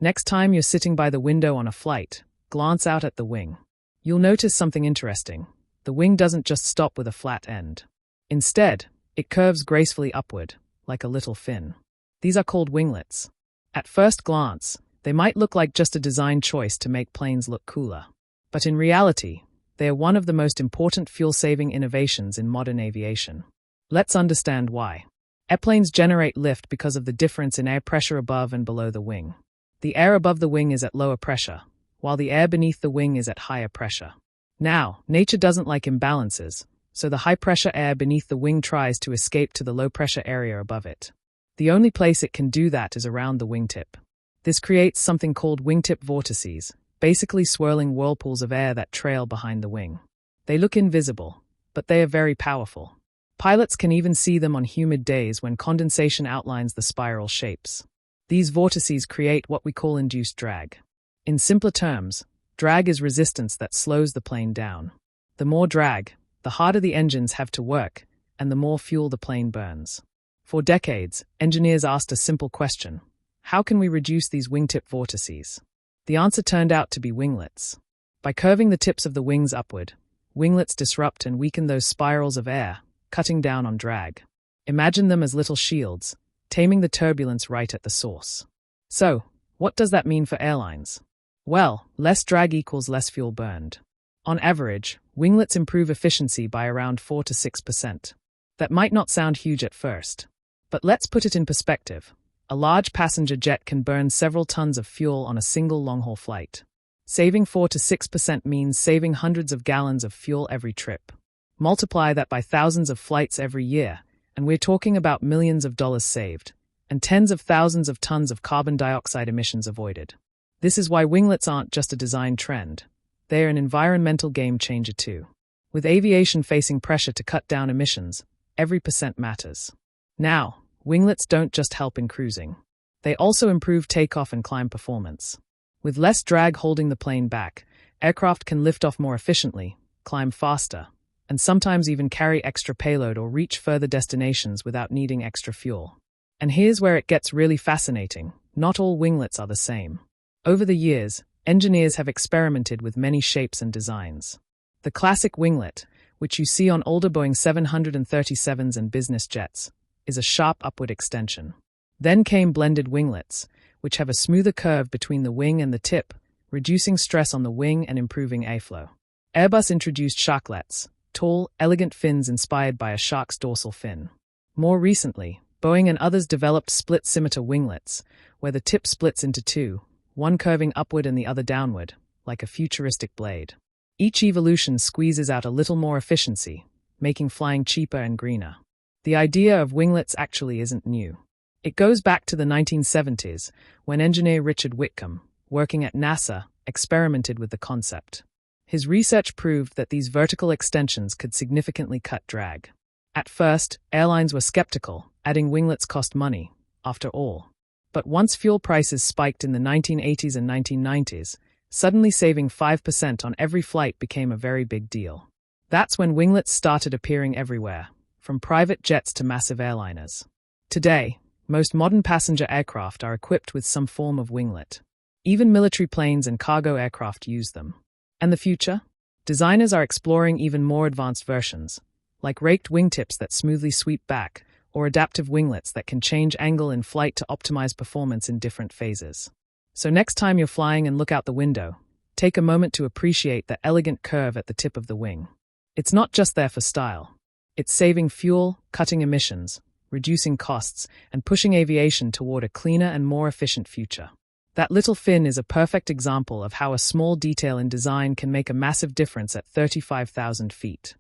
Next time you're sitting by the window on a flight, glance out at the wing. You'll notice something interesting. The wing doesn't just stop with a flat end. Instead, it curves gracefully upward, like a little fin. These are called winglets. At first glance, they might look like just a design choice to make planes look cooler. But in reality, they are one of the most important fuel-saving innovations in modern aviation. Let's understand why. Airplanes generate lift because of the difference in air pressure above and below the wing. The air above the wing is at lower pressure, while the air beneath the wing is at higher pressure. Now, nature doesn't like imbalances, so the high-pressure air beneath the wing tries to escape to the low-pressure area above it. The only place it can do that is around the wingtip. This creates something called wingtip vortices, basically swirling whirlpools of air that trail behind the wing. They look invisible, but they are very powerful. Pilots can even see them on humid days when condensation outlines the spiral shapes. These vortices create what we call induced drag. In simpler terms, drag is resistance that slows the plane down. The more drag, the harder the engines have to work, and the more fuel the plane burns. For decades, engineers asked a simple question: how can we reduce these wingtip vortices? The answer turned out to be winglets. By curving the tips of the wings upward, winglets disrupt and weaken those spirals of air, cutting down on drag. Imagine them as little shields, taming the turbulence right at the source. So, what does that mean for airlines? Well, less drag equals less fuel burned. On average, winglets improve efficiency by around 4 to 6%. That might not sound huge at first, but let's put it in perspective. A large passenger jet can burn several tons of fuel on a single long-haul flight. Saving 4 to 6% means saving hundreds of gallons of fuel every trip. Multiply that by thousands of flights every year, and we're talking about millions of dollars saved, and tens of thousands of tons of carbon dioxide emissions avoided. This is why winglets aren't just a design trend. They are an environmental game changer too. With aviation facing pressure to cut down emissions, every percent matters. Now, winglets don't just help in cruising. They also improve takeoff and climb performance. With less drag holding the plane back, aircraft can lift off more efficiently, climb faster, and sometimes even carry extra payload or reach further destinations without needing extra fuel. And here's where it gets really fascinating. Not all winglets are the same. Over the years, engineers have experimented with many shapes and designs. The classic winglet, which you see on older Boeing 737s and business jets, is a sharp upward extension. Then came blended winglets, which have a smoother curve between the wing and the tip, reducing stress on the wing and improving airflow. Airbus introduced sharklets, tall, elegant fins inspired by a shark's dorsal fin. More recently, Boeing and others developed split scimitar winglets, where the tip splits into two, one curving upward and the other downward, like a futuristic blade. Each evolution squeezes out a little more efficiency, making flying cheaper and greener. The idea of winglets actually isn't new. It goes back to the 1970s, when engineer Richard Whitcomb, working at NASA, experimented with the concept. His research proved that these vertical extensions could significantly cut drag. At first, airlines were skeptical, adding winglets cost money, after all. But once fuel prices spiked in the 1980s and 1990s, suddenly saving 5% on every flight became a very big deal. That's when winglets started appearing everywhere, from private jets to massive airliners. Today, most modern passenger aircraft are equipped with some form of winglet. Even military planes and cargo aircraft use them. And the future? Designers are exploring even more advanced versions, like raked wingtips that smoothly sweep back, or adaptive winglets that can change angle in flight to optimize performance in different phases. So next time you're flying and look out the window, take a moment to appreciate the elegant curve at the tip of the wing. It's not just there for style. It's saving fuel, cutting emissions, reducing costs, and pushing aviation toward a cleaner and more efficient future. That little fin is a perfect example of how a small detail in design can make a massive difference at 35,000 feet.